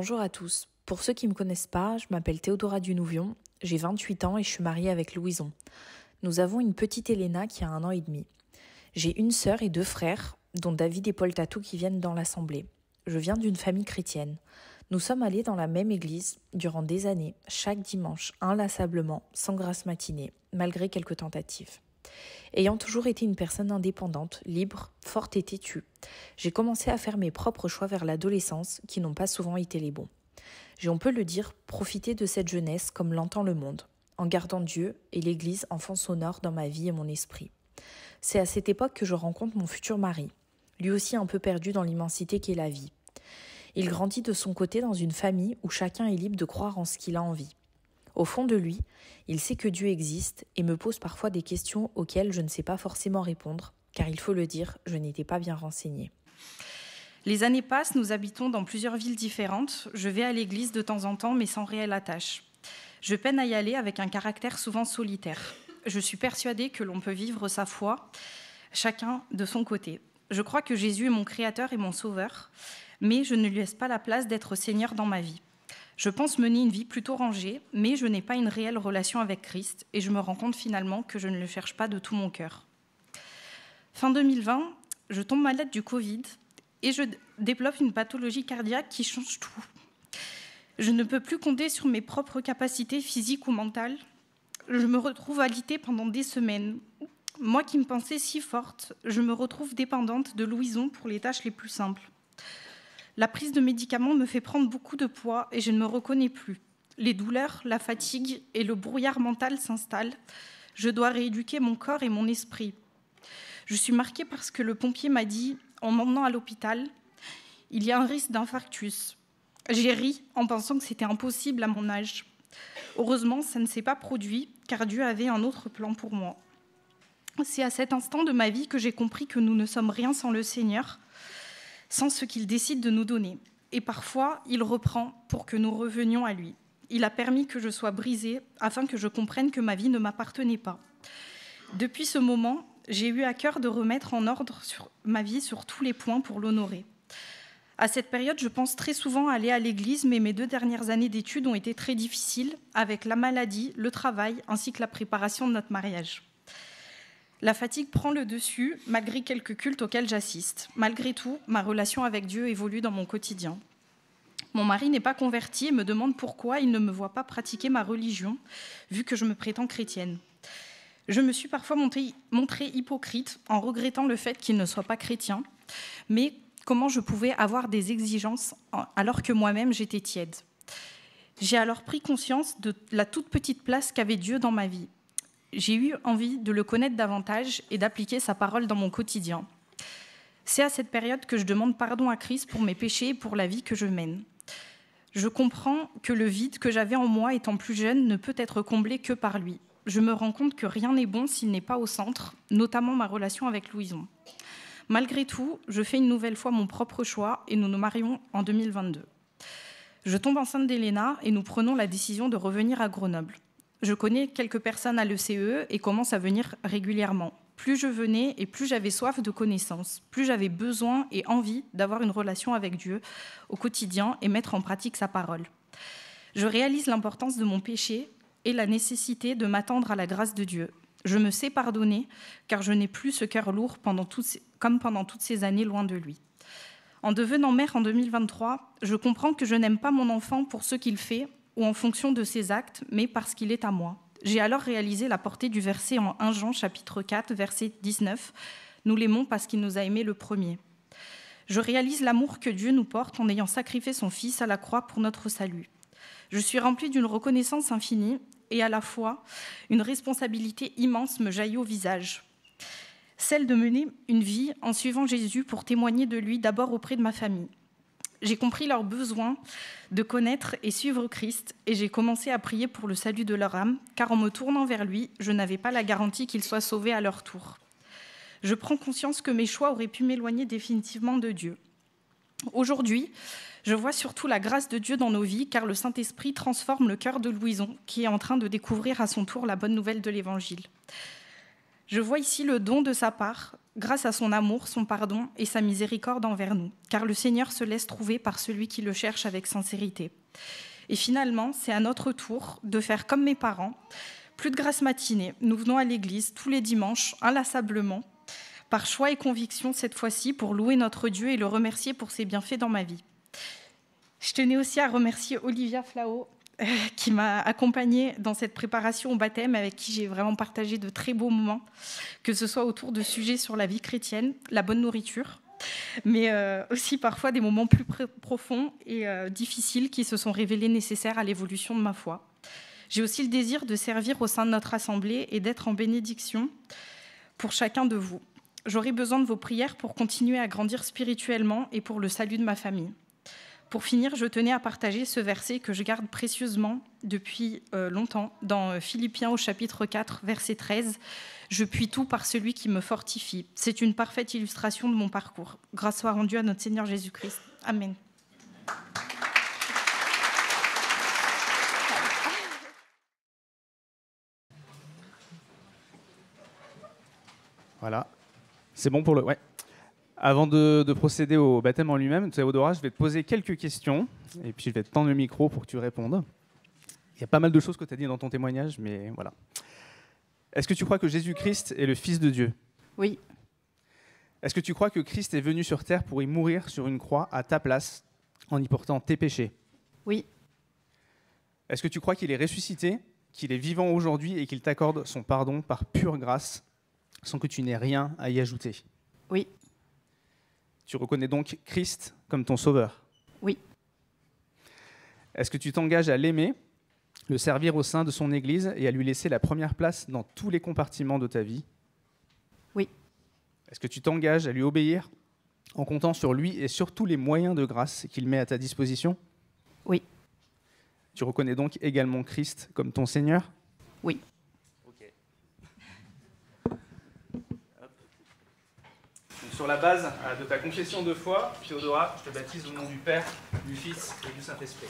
Bonjour à tous. Pour ceux qui ne me connaissent pas, je m'appelle Théodora Dunouvion, j'ai 28 ans et je suis mariée avec Louison. Nous avons une petite Elena qui a 1 an et demi. J'ai une sœur et 2 frères, dont David et Paul Tatou qui viennent dans l'assemblée. Je viens d'une famille chrétienne. Nous sommes allés dans la même église durant des années, chaque dimanche, inlassablement, sans grasse matinée, malgré quelques tentatives. Ayant toujours été une personne indépendante, libre, forte et têtue, j'ai commencé à faire mes propres choix vers l'adolescence qui n'ont pas souvent été les bons. J'ai, on peut le dire, profité de cette jeunesse comme l'entend le monde, en gardant Dieu et l'Église en fond sonore dans ma vie et mon esprit. C'est à cette époque que je rencontre mon futur mari, lui aussi un peu perdu dans l'immensité qu'est la vie. Il grandit de son côté dans une famille où chacun est libre de croire en ce qu'il a envie. Au fond de lui, il sait que Dieu existe et me pose parfois des questions auxquelles je ne sais pas forcément répondre, car il faut le dire, je n'étais pas bien renseignée. Les années passent, nous habitons dans plusieurs villes différentes. Je vais à l'église de temps en temps, mais sans réelle attache. Je peine à y aller avec un caractère souvent solitaire. Je suis persuadée que l'on peut vivre sa foi, chacun de son côté. Je crois que Jésus est mon Créateur et mon Sauveur, mais je ne lui laisse pas la place d'être Seigneur dans ma vie. Je pense mener une vie plutôt rangée, mais je n'ai pas une réelle relation avec Christ et je me rends compte finalement que je ne le cherche pas de tout mon cœur. Fin 2020, je tombe malade du Covid et je développe une pathologie cardiaque qui change tout. Je ne peux plus compter sur mes propres capacités physiques ou mentales. Je me retrouve alitée pendant des semaines. Moi qui me pensais si forte, je me retrouve dépendante de Louison pour les tâches les plus simples. La prise de médicaments me fait prendre beaucoup de poids et je ne me reconnais plus. Les douleurs, la fatigue et le brouillard mental s'installent. Je dois rééduquer mon corps et mon esprit. Je suis marquée parce que le pompier m'a dit, en m'emmenant à l'hôpital, il y a un risque d'infarctus. J'ai ri en pensant que c'était impossible à mon âge. Heureusement, ça ne s'est pas produit, car Dieu avait un autre plan pour moi. C'est à cet instant de ma vie que j'ai compris que nous ne sommes rien sans le Seigneur, sans ce qu'il décide de nous donner. Et parfois, il reprend pour que nous revenions à lui. Il a permis que je sois brisée afin que je comprenne que ma vie ne m'appartenait pas. Depuis ce moment, j'ai eu à cœur de remettre en ordre ma vie sur tous les points pour l'honorer. À cette période, je pense très souvent aller à l'église, mais mes 2 dernières années d'études ont été très difficiles, avec la maladie, le travail, ainsi que la préparation de notre mariage. La fatigue prend le dessus, malgré quelques cultes auxquels j'assiste. Malgré tout, ma relation avec Dieu évolue dans mon quotidien. Mon mari n'est pas converti et me demande pourquoi il ne me voit pas pratiquer ma religion, vu que je me prétends chrétienne. Je me suis parfois montrée hypocrite en regrettant le fait qu'il ne soit pas chrétien, mais comment je pouvais avoir des exigences alors que moi-même j'étais tiède. J'ai alors pris conscience de la toute petite place qu'avait Dieu dans ma vie. J'ai eu envie de le connaître davantage et d'appliquer sa parole dans mon quotidien. C'est à cette période que je demande pardon à Christ pour mes péchés et pour la vie que je mène. Je comprends que le vide que j'avais en moi étant plus jeune ne peut être comblé que par lui. Je me rends compte que rien n'est bon s'il n'est pas au centre, notamment ma relation avec Louison. Malgré tout, je fais une nouvelle fois mon propre choix et nous nous marions en 2022. Je tombe enceinte d'Elena et nous prenons la décision de revenir à Grenoble. Je connais quelques personnes à l'ECE et commence à venir régulièrement. Plus je venais et plus j'avais soif de connaissances, plus j'avais besoin et envie d'avoir une relation avec Dieu au quotidien et mettre en pratique sa parole. Je réalise l'importance de mon péché et la nécessité de m'attendre à la grâce de Dieu. Je me sais pardonner car je n'ai plus ce cœur lourd comme pendant toutes ces années loin de lui. En devenant mère en 2023, je comprends que je n'aime pas mon enfant pour ce qu'il fait ou en fonction de ses actes, mais parce qu'il est à moi. J'ai alors réalisé la portée du verset en 1 Jean, chapitre 4, verset 19. « Nous l'aimons parce qu'il nous a aimés le premier ». Je réalise l'amour que Dieu nous porte en ayant sacrifié son Fils à la croix pour notre salut. Je suis remplie d'une reconnaissance infinie et à la fois, une responsabilité immense me jaillit au visage. Celle de mener une vie en suivant Jésus pour témoigner de lui d'abord auprès de ma famille. J'ai compris leur besoin de connaître et suivre Christ et j'ai commencé à prier pour le salut de leur âme, car en me tournant vers lui, je n'avais pas la garantie qu'ils soient sauvés à leur tour. Je prends conscience que mes choix auraient pu m'éloigner définitivement de Dieu. Aujourd'hui, je vois surtout la grâce de Dieu dans nos vies, car le Saint-Esprit transforme le cœur de Louison, qui est en train de découvrir à son tour la bonne nouvelle de l'Évangile. Je vois ici le don de sa part, grâce à son amour, son pardon et sa miséricorde envers nous, car le Seigneur se laisse trouver par celui qui le cherche avec sincérité. Et finalement, c'est à notre tour de faire comme mes parents. Plus de grâce matinée, nous venons à l'église tous les dimanches, inlassablement, par choix et conviction cette fois-ci, pour louer notre Dieu et le remercier pour ses bienfaits dans ma vie. Je tenais aussi à remercier Olivia Flao, qui m'a accompagnée dans cette préparation au baptême, avec qui j'ai vraiment partagé de très beaux moments, que ce soit autour de sujets sur la vie chrétienne, la bonne nourriture, mais aussi parfois des moments plus profonds et difficiles qui se sont révélés nécessaires à l'évolution de ma foi. J'ai aussi le désir de servir au sein de notre assemblée et d'être en bénédiction pour chacun de vous. J'aurai besoin de vos prières pour continuer à grandir spirituellement et pour le salut de ma famille. Pour finir, je tenais à partager ce verset que je garde précieusement depuis longtemps, dans Philippiens au chapitre 4, verset 13. « Je puis tout par celui qui me fortifie ». C'est une parfaite illustration de mon parcours. Grâce soit rendue à notre Seigneur Jésus-Christ. Amen. Voilà. C'est bon pour le... Ouais. Avant de procéder au baptême en lui-même, Théodora, je vais te poser quelques questions et puis je vais te tendre le micro pour que tu répondes. Il y a pas mal de choses que tu as dit dans ton témoignage, mais voilà. Est-ce que tu crois que Jésus-Christ est le Fils de Dieu ? Oui. Est-ce que tu crois que Christ est venu sur terre pour y mourir sur une croix à ta place, en y portant tes péchés ? Oui. Est-ce que tu crois qu'il est ressuscité, qu'il est vivant aujourd'hui et qu'il t'accorde son pardon par pure grâce, sans que tu n'aies rien à y ajouter ? Oui. Tu reconnais donc Christ comme ton sauveur ? Oui. Est-ce que tu t'engages à l'aimer, le servir au sein de son Église et à lui laisser la première place dans tous les compartiments de ta vie ? Oui. Est-ce que tu t'engages à lui obéir en comptant sur lui et sur tous les moyens de grâce qu'il met à ta disposition ? Oui. Tu reconnais donc également Christ comme ton Seigneur ? Oui. Sur la base de ta confession de foi, Théodora, je te baptise au nom du Père, du Fils et du Saint-Esprit.